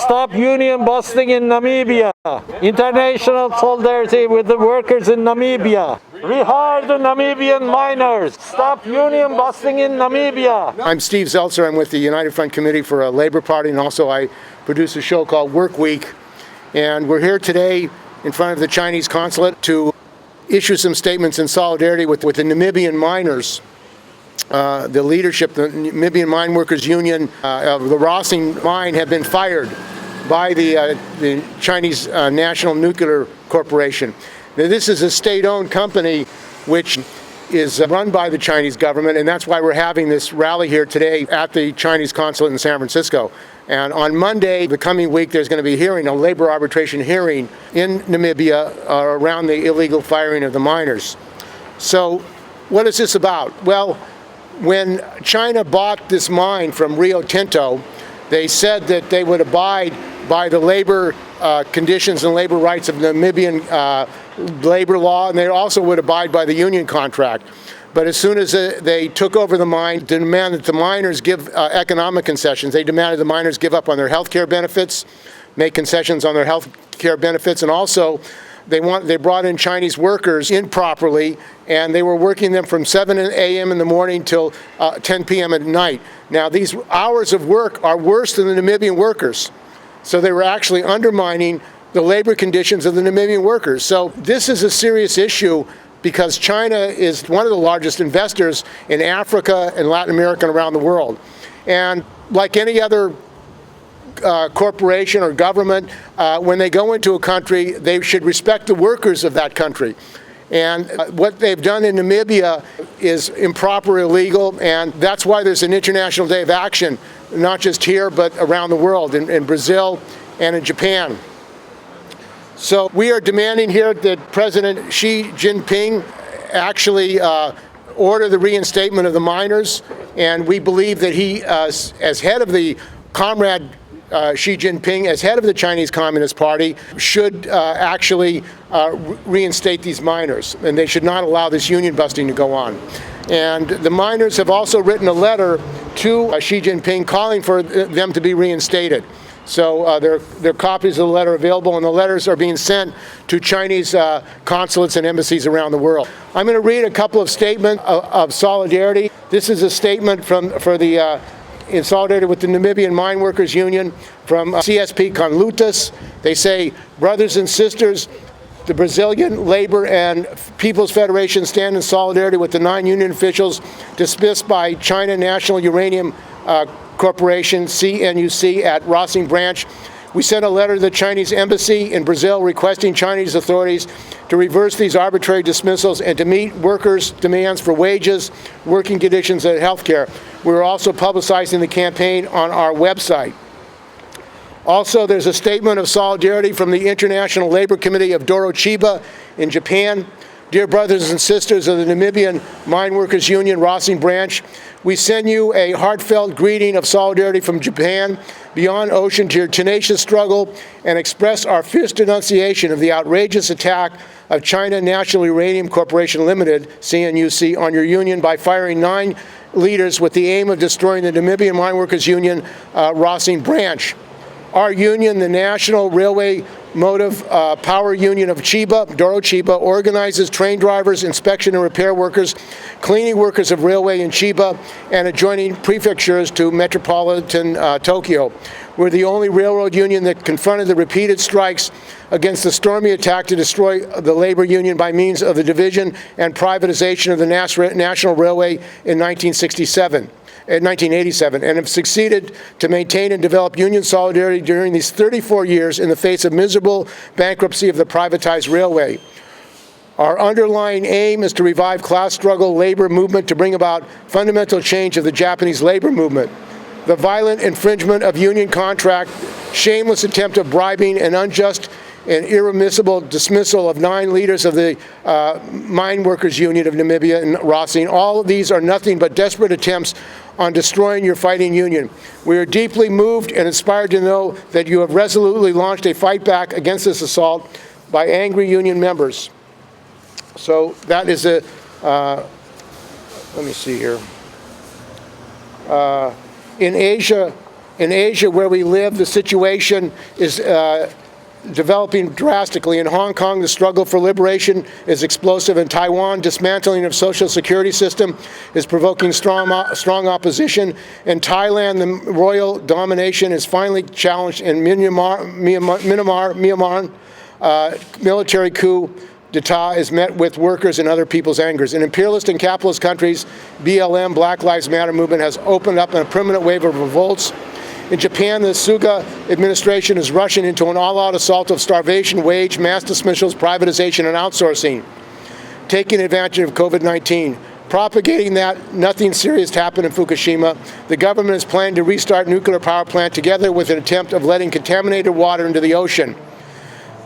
Stop union busting in Namibia. International solidarity with the workers in Namibia. Rehire the Namibian miners. Stop union busting in Namibia. I'm Steve Zeltzer. I'm with the United Front Committee for a Labor Party, and also I produce a show called Work Week. And we're here today in front of the Chinese Consulate to issue some statements in solidarity with the Namibian miners. The leadership, the Namibian Mineworkers Union of the Rossing mine, have been fired by the Chinese National Nuclear Corporation. Now, this is a state-owned company which is run by the Chinese government, and that's why we're having this rally here today at the Chinese Consulate in San Francisco. And on Monday, the coming week, there's going to be a labor arbitration hearing in Namibia around the illegal firing of the miners. So what is this about? Well, when China bought this mine from Rio Tinto, they said that they would abide by the labor conditions and labor rights of Namibian labor law, and they also would abide by the union contract. But as soon as they took over the mine, they demanded that the miners give economic concessions. They demanded the miners give up on their health care benefits, make concessions on their health care benefits, and also they brought in Chinese workers improperly, and they were working them from 7 a.m. in the morning till 10 p.m. at night. Now, these hours of work are worse than the Namibian workers. So they were actually undermining the labor conditions of the Namibian workers. So this is a serious issue because China is one of the largest investors in Africa and Latin America and around the world. And like any other corporation or government, when they go into a country, they should respect the workers of that country. And what they've done in Namibia is improper, illegal, and that's why there's an International Day of Action, not just here, but around the world, in Brazil and in Japan. So we are demanding here that President Xi Jinping actually order the reinstatement of the miners, and we believe that he, as head of the Comrade Xi Jinping, as head of the Chinese Communist Party, should actually reinstate these miners, and they should not allow this union busting to go on. And the miners have also written a letter to Xi Jinping calling for them to be reinstated. So there are copies of the letter available, and the letters are being sent to Chinese consulates and embassies around the world. I'm going to read a couple of statements of solidarity. This is a statement in solidarity with the Namibian Mineworkers Union from CSP Conlutas. They say, brothers and sisters, the Brazilian Labor and People's Federation stand in solidarity with the 9 union officials dismissed by China National Uranium Corporation, CNNC, at Rossing Branch. We sent a letter to the Chinese embassy in Brazil requesting Chinese authorities to reverse these arbitrary dismissals and to meet workers' demands for wages, working conditions, and health care. We're also publicizing the campaign on our website. Also, there's a statement of solidarity from the International Labor Committee of Doro Chiba in Japan. Dear brothers and sisters of the Namibian Mineworkers Union Rossing Branch, we send you a heartfelt greeting of solidarity from Japan beyond ocean to your tenacious struggle and express our fierce denunciation of the outrageous attack of China National Uranium Corporation Limited, CNNC, on your union by firing 9 leaders with the aim of destroying the Namibian Mineworkers Union Rossing Branch. Our union, the National Railway Motive Power Union of Chiba, Doro Chiba, organizes train drivers, inspection and repair workers, cleaning workers of railway in Chiba and adjoining prefectures to metropolitan Tokyo. We're the only railroad union that confronted the repeated strikes against the stormy attack to destroy the labor union by means of the division and privatization of the National Railway in 1987. In 1987, and have succeeded to maintain and develop union solidarity during these 34 years in the face of miserable bankruptcy of the privatized railway. Our underlying aim is to revive class struggle labor movement to bring about fundamental change of the Japanese labor movement. The violent infringement of union contract, shameless attempt of bribing, and unjust and irremissible dismissal of 9 leaders of the Mine Workers Union of Namibia and Rossing. All of these are nothing but desperate attempts on destroying your fighting union. We are deeply moved and inspired to know that you have resolutely launched a fight back against this assault by angry union members. So that is a, let me see here. In Asia, In Asia, where we live, the situation is developing drastically. In Hong Kong, the struggle for liberation is explosive. In Taiwan, dismantling of social security system is provoking strong opposition. In Thailand, the royal domination is finally challenged. In Myanmar, military coup d'etat is met with workers and other people's angers. In imperialist and capitalist countries, BLM, Black Lives Matter movement has opened up a permanent wave of revolts. In Japan, the Suga administration is rushing into an all-out assault of starvation, wage, mass dismissals, privatization, and outsourcing, taking advantage of COVID-19. Propagating that nothing serious happened in Fukushima, the government is planning to restart nuclear power plant together with an attempt of letting contaminated water into the ocean.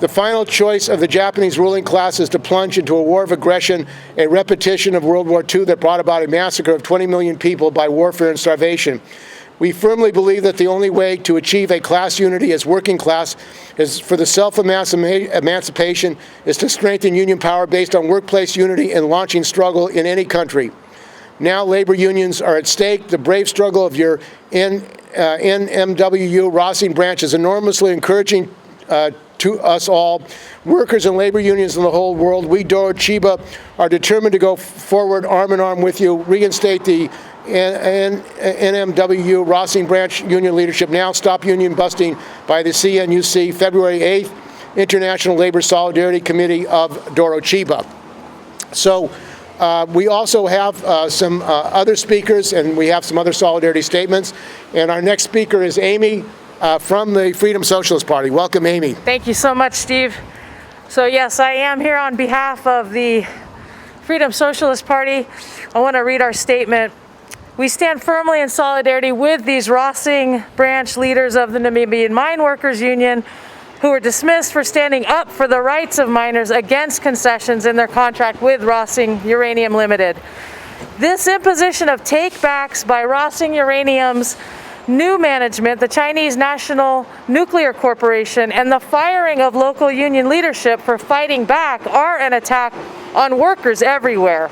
The final choice of the Japanese ruling class is to plunge into a war of aggression, a repetition of World War II that brought about a massacre of 20 million people by warfare and starvation. We firmly believe that the only way to achieve a class unity as working class is for the self-emancipation is to strengthen union power based on workplace unity and launching struggle in any country. Now labor unions are at stake. The brave struggle of your NMU Rossing branch is enormously encouraging to us all. Workers and labor unions in the whole world, we Doro Chiba are determined to go forward arm in arm with you, reinstate the NMU Rossing branch union leadership now, stop union busting by the CNNC, February 8th, International Labor Solidarity Committee of Doro Chiba. So we also have some other speakers, and we have some other solidarity statements. And our next speaker is Amy from the Freedom Socialist Party. Welcome, Amy. Thank you so much, Steve. So yes, I am here on behalf of the Freedom Socialist Party. I want to read our statement. We stand firmly in solidarity with these Rossing branch leaders of the Namibian Mineworkers Union who were dismissed for standing up for the rights of miners against concessions in their contract with Rossing Uranium Limited. This imposition of take-backs by Rossing Uranium's new management, the Chinese National Nuclear Corporation, and the firing of local union leadership for fighting back are an attack on workers everywhere.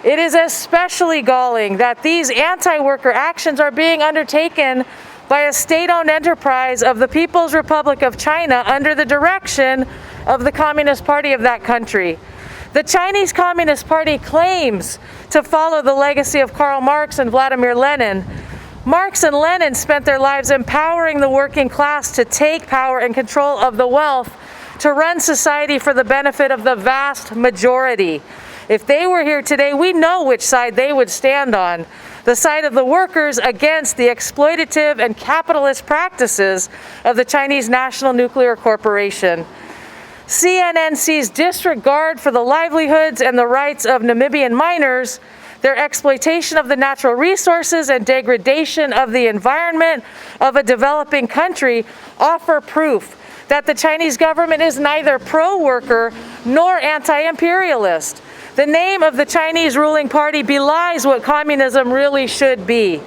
It is especially galling that these anti-worker actions are being undertaken by a state-owned enterprise of the People's Republic of China under the direction of the Communist Party of that country. The Chinese Communist Party claims to follow the legacy of Karl Marx and Vladimir Lenin. Marx and Lenin spent their lives empowering the working class to take power and control of the wealth, to run society for the benefit of the vast majority. If they were here today, we know which side they would stand on. The side of the workers against the exploitative and capitalist practices of the Chinese National Nuclear Corporation. CNNC's disregard for the livelihoods and the rights of Namibian miners, their exploitation of the natural resources and degradation of the environment of a developing country offer proof that the Chinese government is neither pro-worker nor anti-imperialist. The name of the Chinese ruling party belies what communism really should be.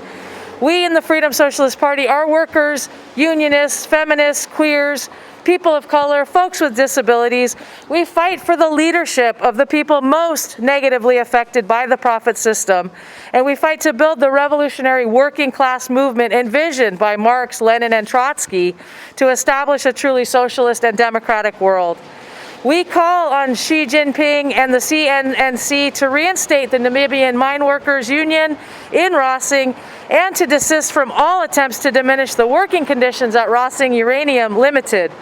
We in the Freedom Socialist Party are workers, unionists, feminists, queers, people of color, folks with disabilities. We fight for the leadership of the people most negatively affected by the profit system. And we fight to build the revolutionary working class movement envisioned by Marx, Lenin, and Trotsky to establish a truly socialist and democratic world. We call on Xi Jinping and the CNNC to reinstate the Namibian Mineworkers Union in Rossing and to desist from all attempts to diminish the working conditions at Rossing Uranium Limited.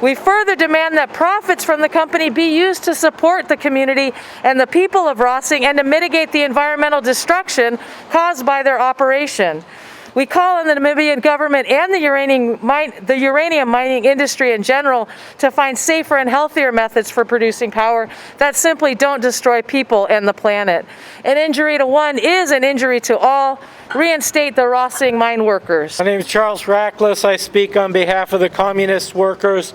We further demand that profits from the company be used to support the community and the people of Rossing and to mitigate the environmental destruction caused by their operation. We call on the Namibian government and the uranium mining industry in general to find safer and healthier methods for producing power that simply don't destroy people and the planet. An injury to one is an injury to all. Reinstate the Rossing mine workers. My name is Charles Rackless. I speak on behalf of the Communist Workers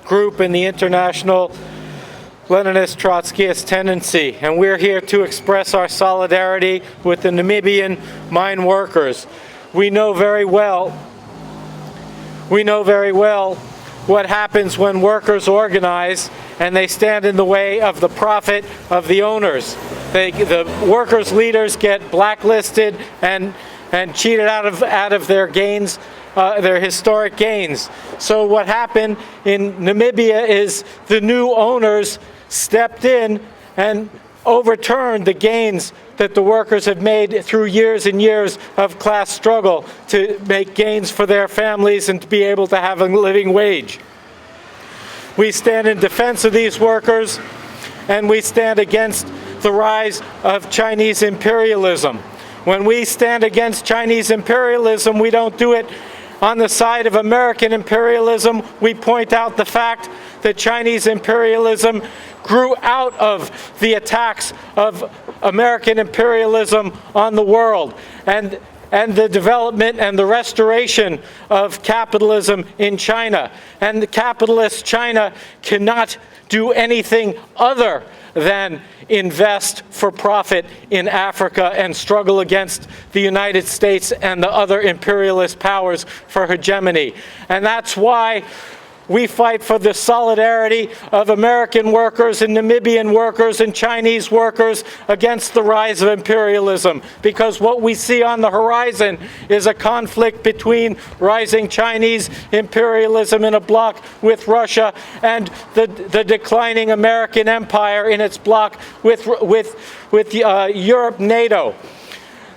Group and the International Leninist Trotskyist Tendency, and we're here to express our solidarity with the Namibian mine workers. We know very well what happens when workers organize and they stand in the way of the profit of the owners. The workers' leaders get blacklisted and cheated out of their gains, their historic gains. So what happened in Namibia is the new owners stepped in and overturned the gains that the workers have made through years and years of class struggle to make gains for their families and to be able to have a living wage. We stand in defense of these workers, and we stand against the rise of Chinese imperialism. When we stand against Chinese imperialism, we don't do it on the side of American imperialism. We point out the fact that Chinese imperialism grew out of the attacks of American imperialism on the world, and the development and the restoration of capitalism in China. And the capitalist China cannot do anything other than invest for profit in Africa and struggle against the United States and the other imperialist powers for hegemony. And that's why we fight for the solidarity of American workers and Namibian workers and Chinese workers against the rise of imperialism. Because what we see on the horizon is a conflict between rising Chinese imperialism in a bloc with Russia and the declining American empire in its bloc with Europe, NATO.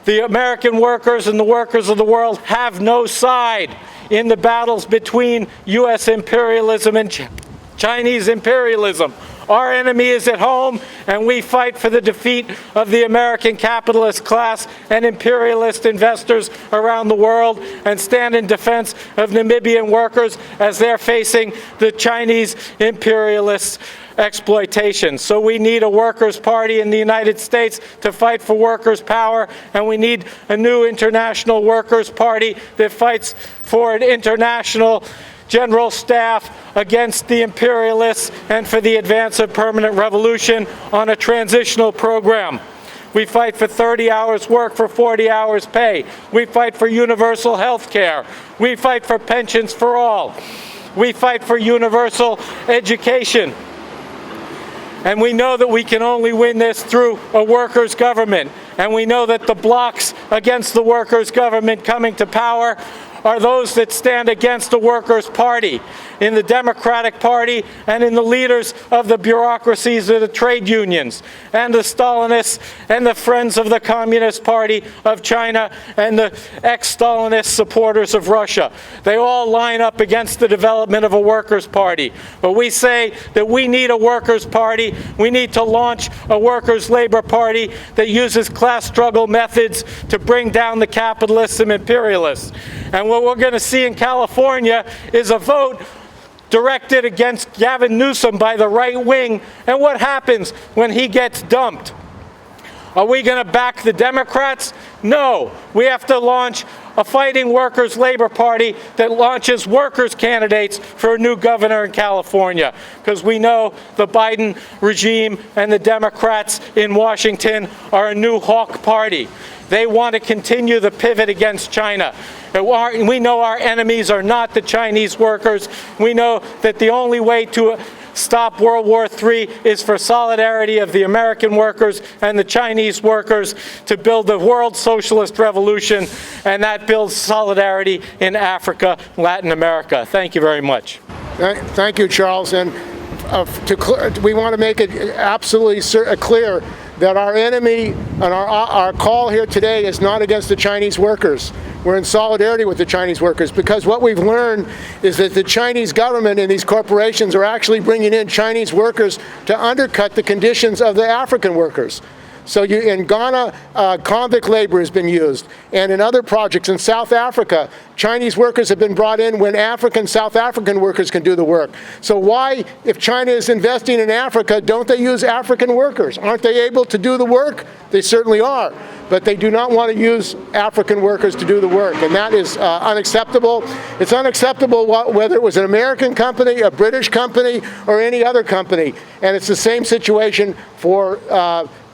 The American workers and the workers of the world have no side in the battles between U.S. imperialism and Chinese imperialism. Our enemy is at home, and we fight for the defeat of the American capitalist class and imperialist investors around the world, and stand in defense of Namibian workers as they're facing the Chinese imperialists' exploitation. So we need a workers' party in the United States to fight for workers' power, and we need a new international workers' party that fights for an international general staff against the imperialists and for the advance of permanent revolution on a transitional program. We fight for 30 hours work for 40 hours pay. We fight for universal health care. We fight for pensions for all. We fight for universal education. And we know that we can only win this through a workers' government. And we know that the blocs against the workers' government coming to power are those that stand against the Workers' Party, in the Democratic Party and in the leaders of the bureaucracies of the trade unions, and the Stalinists and the Friends of the Communist Party of China and the ex-Stalinist supporters of Russia. They all line up against the development of a Workers' Party. But we say that we need a Workers' Party. We need to launch a Workers' Labor Party that uses class struggle methods to bring down the capitalists and imperialists. And what we're going to see in California is a vote directed against Gavin Newsom by the right wing. And what happens when he gets dumped? Are we going to back the Democrats? No. We have to launch a fighting workers' labor party that launches workers' candidates for a new governor in California. Because we know the Biden regime and the Democrats in Washington are a new hawk party. They want to continue the pivot against China. We know our enemies are not the Chinese workers. We know that the only way to stop World War III is for solidarity of the American workers and the Chinese workers to build the world socialist revolution, and that builds solidarity in Africa, Latin America. Thank you very much. Thank you, Charles. And we want to make it absolutely clear that our enemy and our call here today is not against the Chinese workers. We're in solidarity with the Chinese workers, because what we've learned is that the Chinese government and these corporations are actually bringing in Chinese workers to undercut the conditions of the African workers. So in Ghana, convict labor has been used. And in other projects in South Africa, Chinese workers have been brought in when South African workers can do the work. So why, if China is investing in Africa, don't they use African workers? Aren't they able to do the work? They certainly are. But they do not want to use African workers to do the work. And that is unacceptable. It's unacceptable whether it was an American company, a British company, or any other company. And it's the same situation for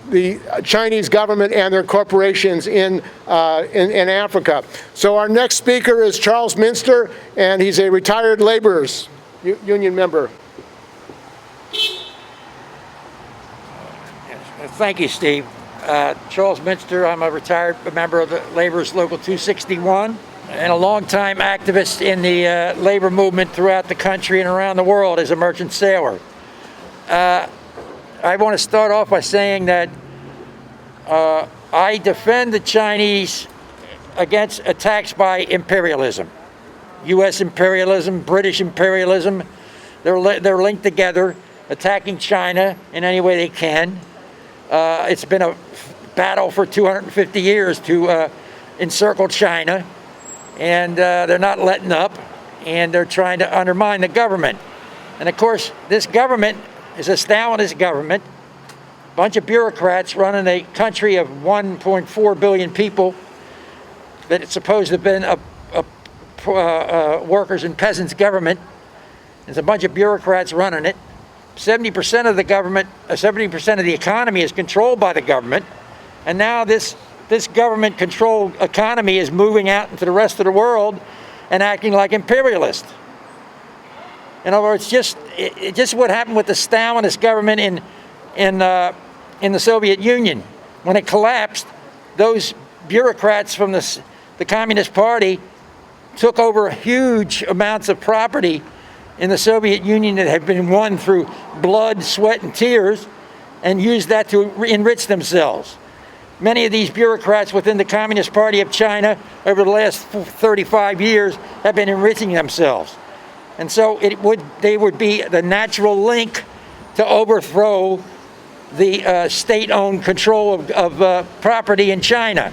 the Chinese government and their corporations in Africa. So our next speaker is Charles Minster, and he's a retired laborers union member. Thank you, Steve. Charles Minster, I'm a retired member of the Laborers Local 261. and a longtime activist in the labor movement throughout the country and around the world as a merchant sailor. I want to start off by saying that I defend the Chinese against attacks by imperialism. U.S. imperialism, British imperialism, they're linked together, attacking China in any way they can. It's been a battle for 250 years to encircle China, and they're not letting up, and they're trying to undermine the government. And of course, this government is a Stalinist government, a bunch of bureaucrats running a country of 1.4 billion people that it's supposed to have been a workers' and peasants' government. There's a bunch of bureaucrats running it. 70% of the government, 70% of the economy is controlled by the government, and now this government-controlled economy is moving out into the rest of the world and acting like imperialist. In other words, just what happened with the Stalinist government in the Soviet Union. When it collapsed, those bureaucrats from the Communist Party took over huge amounts of property in the Soviet Union that had been won through blood, sweat, and tears, and used that to enrich themselves. Many of these bureaucrats within the Communist Party of China over the last 35 years have been enriching themselves. And so they would be the natural link to overthrow the state-owned control of property in China.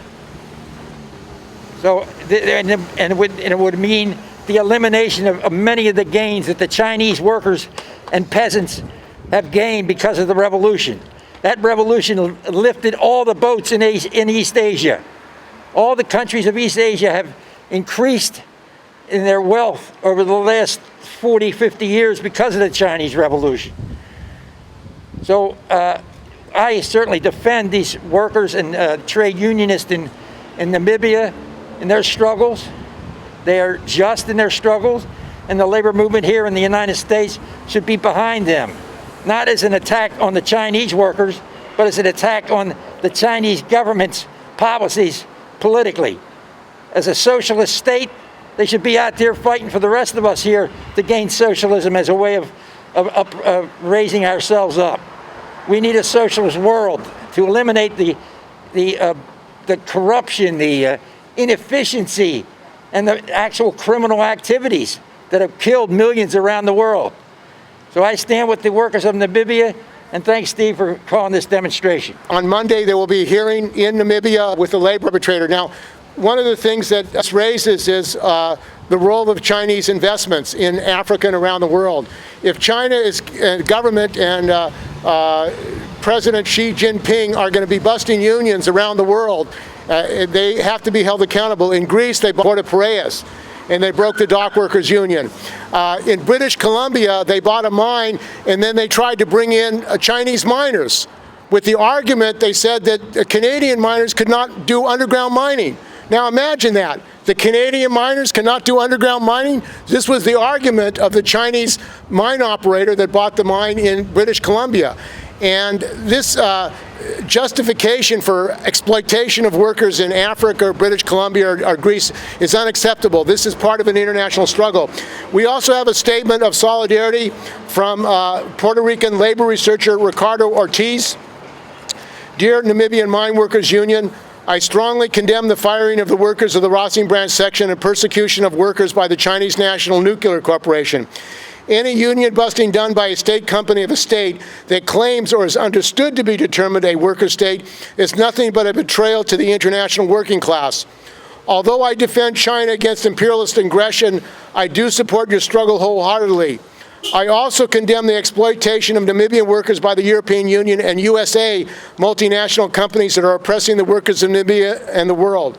So, and it would mean the elimination of many of the gains that the Chinese workers and peasants have gained because of the revolution. That revolution lifted all the boats in East Asia. All the countries of East Asia have increased in their wealth over the last 40, 50 years because of the Chinese revolution. So I certainly defend these workers and trade unionists in Namibia in their struggles. They are just in their struggles, and the labor movement here in the United States should be behind them. Not as an attack on the Chinese workers, but as an attack on the Chinese government's policies politically. As a socialist state, they should be out there fighting for the rest of us here to gain socialism as a way of raising ourselves up. We need a socialist world to eliminate the corruption, the inefficiency, and the actual criminal activities that have killed millions around the world. So I stand with the workers of Namibia, and thanks, Steve, for calling this demonstration. On Monday, there will be a hearing in Namibia with the labor arbitrator. Now, one of the things that this raises is the role of Chinese investments in Africa and around the world. If China is government and President Xi Jinping are going to be busting unions around the world, they have to be held accountable. In Greece, they bought a Piraeus, and they broke the dock workers union. In British Columbia, they bought a mine, and then they tried to bring in Chinese miners. With the argument, they said that Canadian miners could not do underground mining. Now imagine that. The Canadian miners cannot do underground mining? This was the argument of the Chinese mine operator that bought the mine in British Columbia. And this justification for exploitation of workers in Africa or British Columbia or Greece is unacceptable. This is part of an international struggle. We also have a statement of solidarity from Puerto Rican labor researcher Ricardo Ortiz. Dear Namibian Mineworkers Union, I strongly condemn the firing of the workers of the Rossing branch section and persecution of workers by the Chinese National Nuclear Corporation. Any union busting done by a state company of a state that claims or is understood to be determined a worker state is nothing but a betrayal to the international working class. Although I defend China against imperialist aggression, I do support your struggle wholeheartedly. I also condemn the exploitation of Namibian workers by the European Union and USA multinational companies that are oppressing the workers of Namibia and the world.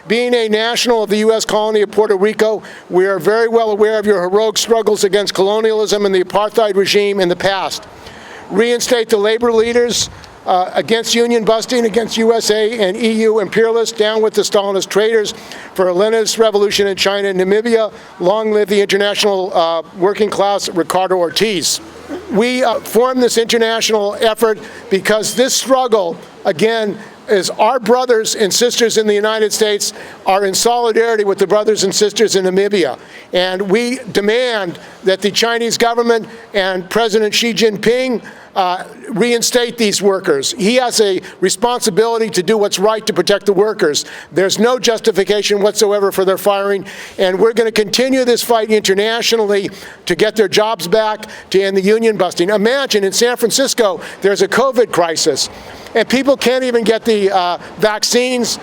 Being a national of the U.S. colony of Puerto Rico, we are very well aware of your heroic struggles against colonialism and the apartheid regime in the past. Reinstate the labor leaders against union busting, against USA and EU imperialists, down with the Stalinist traitors for a Leninist revolution in China and Namibia. Long live the international working class, Ricardo Ortiz. We formed this international effort because this struggle, again, is our brothers and sisters in the United States are in solidarity with the brothers and sisters in Namibia. And we demand that the Chinese government and President Xi Jinping reinstate these workers. He has a responsibility to do what's right to protect the workers. There's no justification whatsoever for their firing, and we're going to continue this fight internationally to get their jobs back, to end the union busting. Imagine in San Francisco, there's a COVID crisis, and people can't even get the vaccines.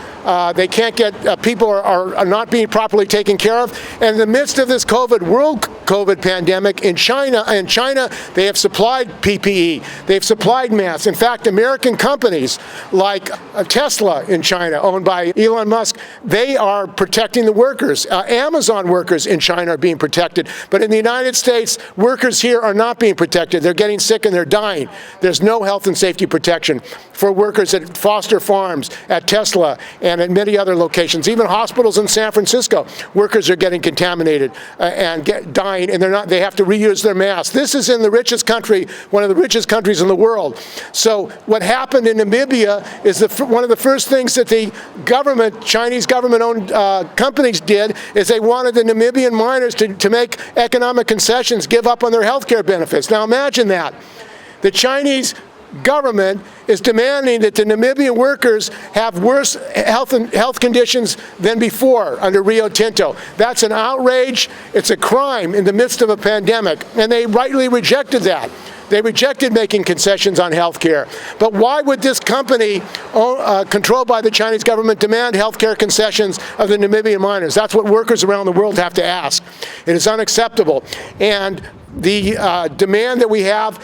They can't get, people are not being properly taken care of. And in the midst of this world COVID pandemic in China, they have supplied PPE. They've supplied masks. In fact, American companies like Tesla in China, owned by Elon Musk, they are protecting the workers. Amazon workers in China are being protected. But in the United States, workers here are not being protected. They're getting sick and they're dying. There's no health and safety protection for workers at Foster Farms, at Tesla, and at many other locations. Even hospitals in San Francisco, workers are getting contaminated and dying, and they have to reuse their masks. This is in the richest country, one of the richest countries in the world. So what happened in Namibia is one of the first things that the government, Chinese government-owned companies did is they wanted the Namibian miners to make economic concessions, give up on their health care benefits. Now imagine that. The Chinese government is demanding that the Namibian workers have worse health conditions than before under Rio Tinto. That's an outrage. It's a crime in the midst of a pandemic, and they rightly rejected that. They rejected making concessions on health care. But why would this company, controlled by the Chinese government, demand health care concessions of the Namibian miners? That's what workers around the world have to ask. It is unacceptable. And the demand that we have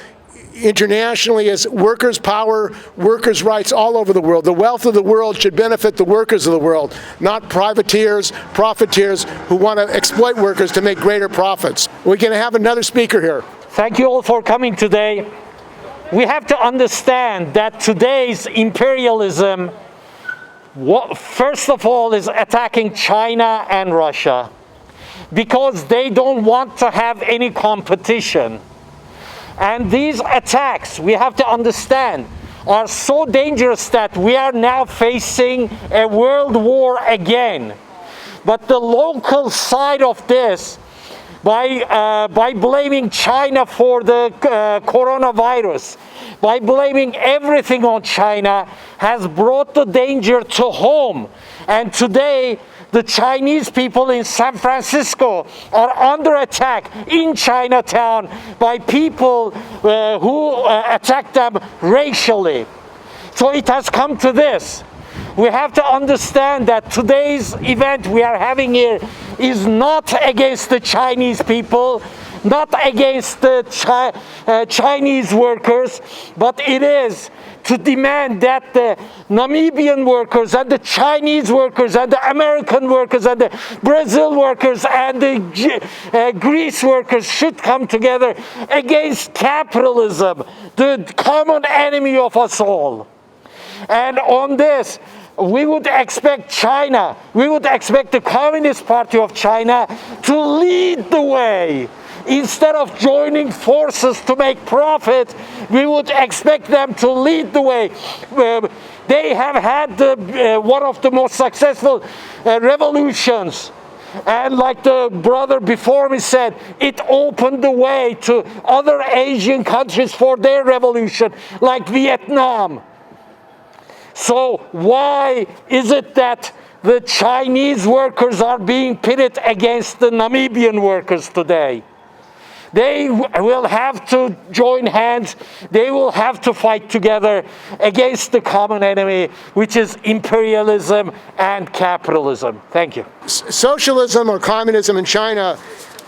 internationally is workers' power, workers' rights all over the world. The wealth of the world should benefit the workers of the world, not privateers, profiteers who want to exploit workers to make greater profits. We're going to have another speaker here. Thank you all for coming today. We have to understand that today's imperialism, first of all, is attacking China and Russia because they don't want to have any competition. And these attacks, we have to understand, are so dangerous that we are now facing a world war again. But the local side of this, by blaming China for the coronavirus, by blaming everything on China, has brought the danger to home. And today, the Chinese people in San Francisco are under attack in Chinatown by people who attack them racially. So it has come to this. We have to understand that today's event we are having here is not against the Chinese people, not against the Chinese workers, but it is to demand that the Namibian workers and the Chinese workers and the American workers and the Brazil workers and the Greece workers should come together against capitalism, the common enemy of us all. And on this, we would expect China, we would expect the Communist Party of China to lead the way. Instead of joining forces to make profit, we would expect them to lead the way. They have had one of the most successful revolutions. And like the brother before me said, it opened the way to other Asian countries for their revolution, like Vietnam. So why is it that the Chinese workers are being pitted against the Namibian workers today? They will have to join hands. They will have to fight together against the common enemy, which is imperialism and capitalism. Thank you. Socialism or communism in China,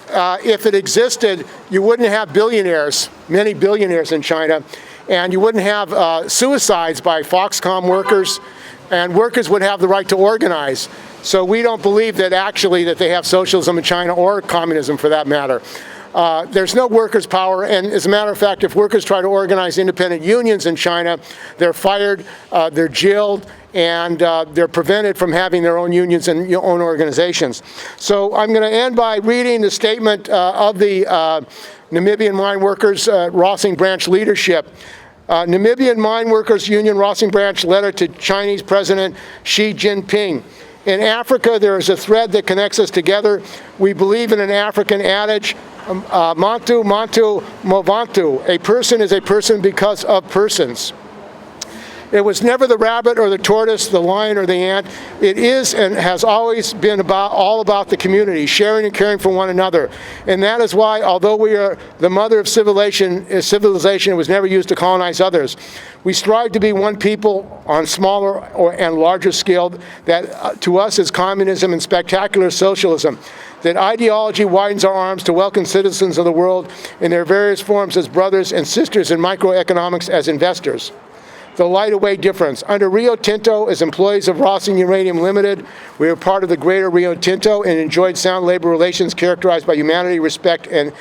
if it existed, you wouldn't have billionaires, many billionaires in China, and you wouldn't have suicides by Foxconn workers, and workers would have the right to organize. So we don't believe that actually that they have socialism in China or communism for that matter. There's no workers' power, and as a matter of fact, if workers try to organize independent unions in China, they're fired, they're jailed, and they're prevented from having their own unions and own organizations. So I'm going to end by reading the statement of the Namibian Mineworkers Rossing branch leadership. Namibian Mineworkers Union Rossing branch letter to Chinese President Xi Jinping. In Africa, there is a thread that connects us together. We believe in an African adage, Mantu, Mantu, Movantu. A person is a person because of persons. It was never the rabbit or the tortoise, the lion or the ant. It is and has always been all about the community, sharing and caring for one another. And that is why, although we are the mother of civilization, it was never used to colonize others. We strive to be one people on smaller and larger scale that to us is communism and spectacular socialism. That ideology widens our arms to welcome citizens of the world in their various forms as brothers and sisters in microeconomics as investors. The light away difference. Under Rio Tinto, as employees of Rossing Uranium Limited, we are part of the greater Rio Tinto and enjoyed sound labor relations characterized by humanity, respect, and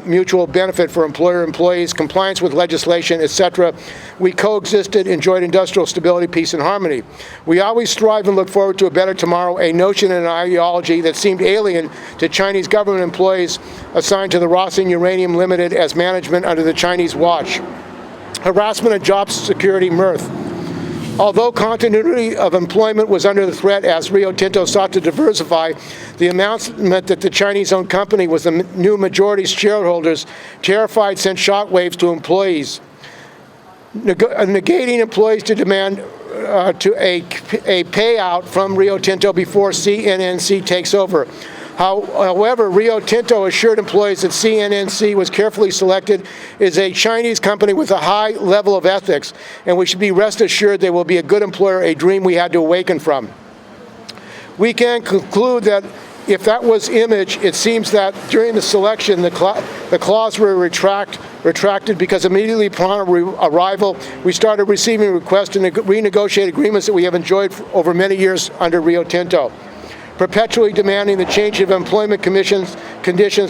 mutual benefit for employer-employees, compliance with legislation, etc. We coexisted, enjoyed industrial stability, peace, and harmony. We always strive and look forward to a better tomorrow, a notion and an ideology that seemed alien to Chinese government employees assigned to the Rossing Uranium Limited as management under the Chinese watch. Harassment of job security mirth. Although continuity of employment was under the threat as Rio Tinto sought to diversify, the announcement that the Chinese-owned company was the new majority shareholders terrified sent shockwaves to employees, negating employees to demand to a payout from Rio Tinto before CNNC takes over. However, Rio Tinto assured employees that CNNC was carefully selected, is a Chinese company with a high level of ethics, and we should be rest assured they will be a good employer, a dream we had to awaken from. We can conclude that if that was image, it seems that during the selection, the clause were retracted because immediately upon arrival, we started receiving requests to renegotiate agreements that we have enjoyed for over many years under Rio Tinto, perpetually demanding the change of employment conditions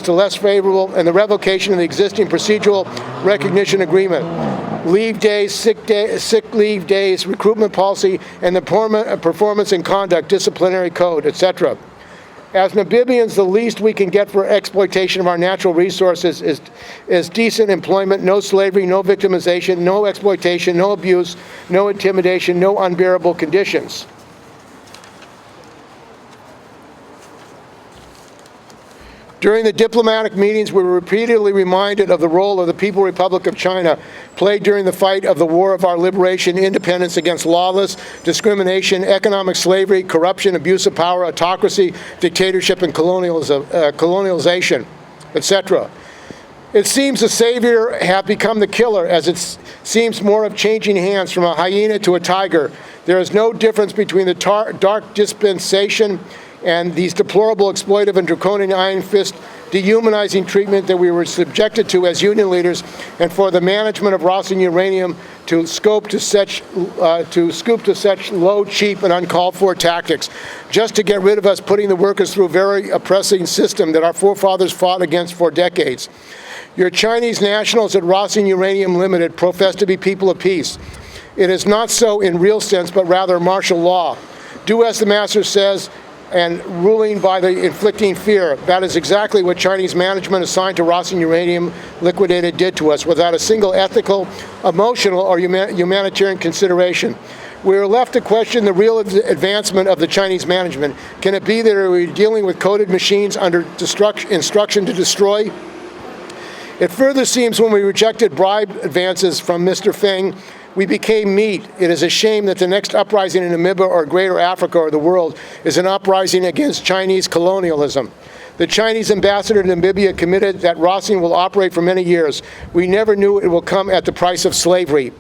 to less favorable and the revocation of the existing procedural recognition agreement, leave days, sick leave days, recruitment policy, and the performance and conduct disciplinary code, etc. As Namibians, the least we can get for exploitation of our natural resources is decent employment, no slavery, no victimization, no exploitation, no abuse, no intimidation, no unbearable conditions. During the diplomatic meetings, we were repeatedly reminded of the role of the People's Republic of China played during the fight of the war of our liberation, independence against lawless discrimination, economic slavery, corruption, abuse of power, autocracy, dictatorship, and colonialization, etc. It seems the savior have become the killer, as it seems more of changing hands from a hyena to a tiger. There is no difference between the dark dispensation and these deplorable, exploitive, and draconian iron fist dehumanizing treatment that we were subjected to as union leaders, and for the management of Rossing Uranium to scoop to such low, cheap, and uncalled for tactics, just to get rid of us, putting the workers through a very oppressive system that our forefathers fought against for decades. Your Chinese nationals at Rossing Uranium Limited profess to be people of peace. It is not so in real sense, but rather martial law. Do as the master says, and ruling by the inflicting fear. That is exactly what Chinese management assigned to Rossing Uranium Liquidated did to us, without a single ethical, emotional, or humanitarian consideration. We are left to question the real advancement of the Chinese management. Can it be that we're dealing with coded machines under instruction to destroy? It further seems when we rejected bribe advances from Mr. Feng, we became meat. It is a shame that the next uprising in Namibia or greater Africa or the world is an uprising against Chinese colonialism. The Chinese ambassador to Namibia committed that Rossing will operate for many years. We never knew it will come at the price of slavery.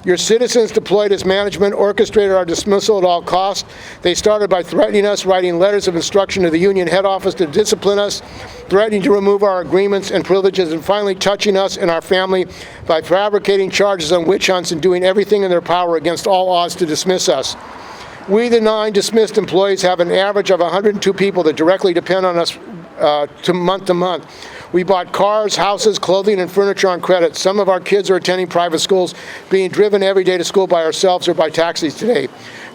Your citizens deployed as management orchestrated our dismissal at all costs. They started by threatening us, writing letters of instruction to the union head office to discipline us, threatening to remove our agreements and privileges, and finally touching us and our family by fabricating charges on witch hunts and doing everything in their power against all odds to dismiss us. We, the 9 dismissed employees, have an average of 102 people that directly depend on us to month. We bought cars, houses, clothing, and furniture on credit. Some of our kids are attending private schools, being driven every day to school by ourselves or by taxis today.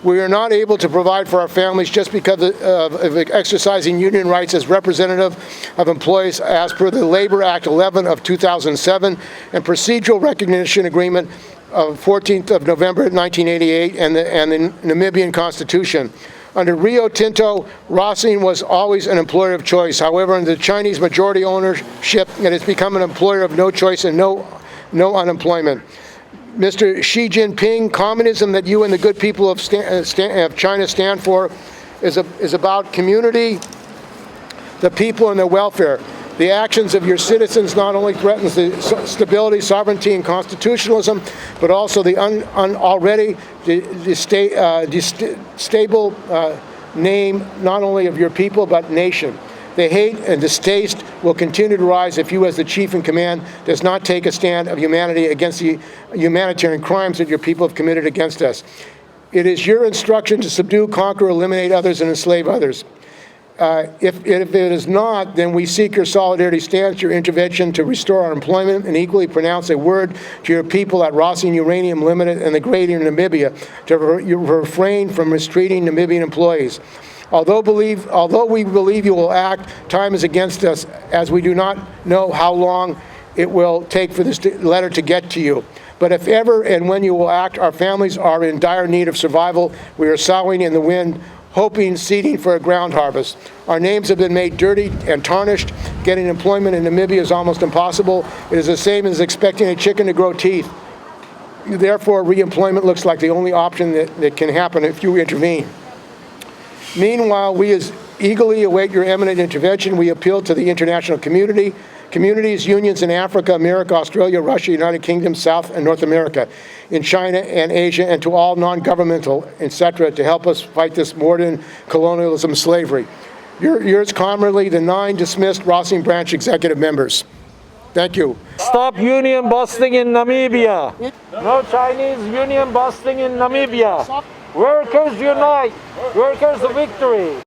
We are not able to provide for our families just because of exercising union rights as representative of employees as per the Labor Act 11 of 2007 and Procedural Recognition Agreement of 14th of November 1988 and the Namibian Constitution. Under Rio Tinto, Rossing was always an employer of choice. However, under the Chinese majority ownership, it has become an employer of no choice and no unemployment. Mr. Xi Jinping, communism that you and the good people of China stand for is about community, the people, and their welfare. The actions of your citizens not only threatens the stability, sovereignty, and constitutionalism, but also the already stable name not only of your people but nation. The hate and distaste will continue to rise if you, as the chief in command, does not take a stand of humanity against the humanitarian crimes that your people have committed against us. It is your instruction to subdue, conquer, eliminate others, and enslave others. If it is not, then we seek your solidarity stance, your intervention to restore our employment, and equally pronounce a word to your people at Rossing Uranium Limited and the Greater Namibia to refrain from mistreating Namibian employees. Although we believe you will act, time is against us, as we do not know how long it will take for this letter to get to you. But if ever and when you will act, our families are in dire need of survival. We are sowing in the wind, hoping, seeding for a ground harvest. Our names have been made dirty and tarnished. Getting employment in Namibia is almost impossible. It is the same as expecting a chicken to grow teeth. Therefore, reemployment looks like the only option that can happen if you intervene. Meanwhile, we eagerly await your imminent intervention. We appeal to the international communities, unions in Africa, America, Australia, Russia, United Kingdom, South and North America, in China and Asia, and to all non-governmental, etc., to help us fight this modern colonialism slavery. Yours commonly, the 9 dismissed Rossing branch executive members. Thank you. Stop union busting in Namibia. No Chinese union busting in Namibia. Workers unite. Workers the victory.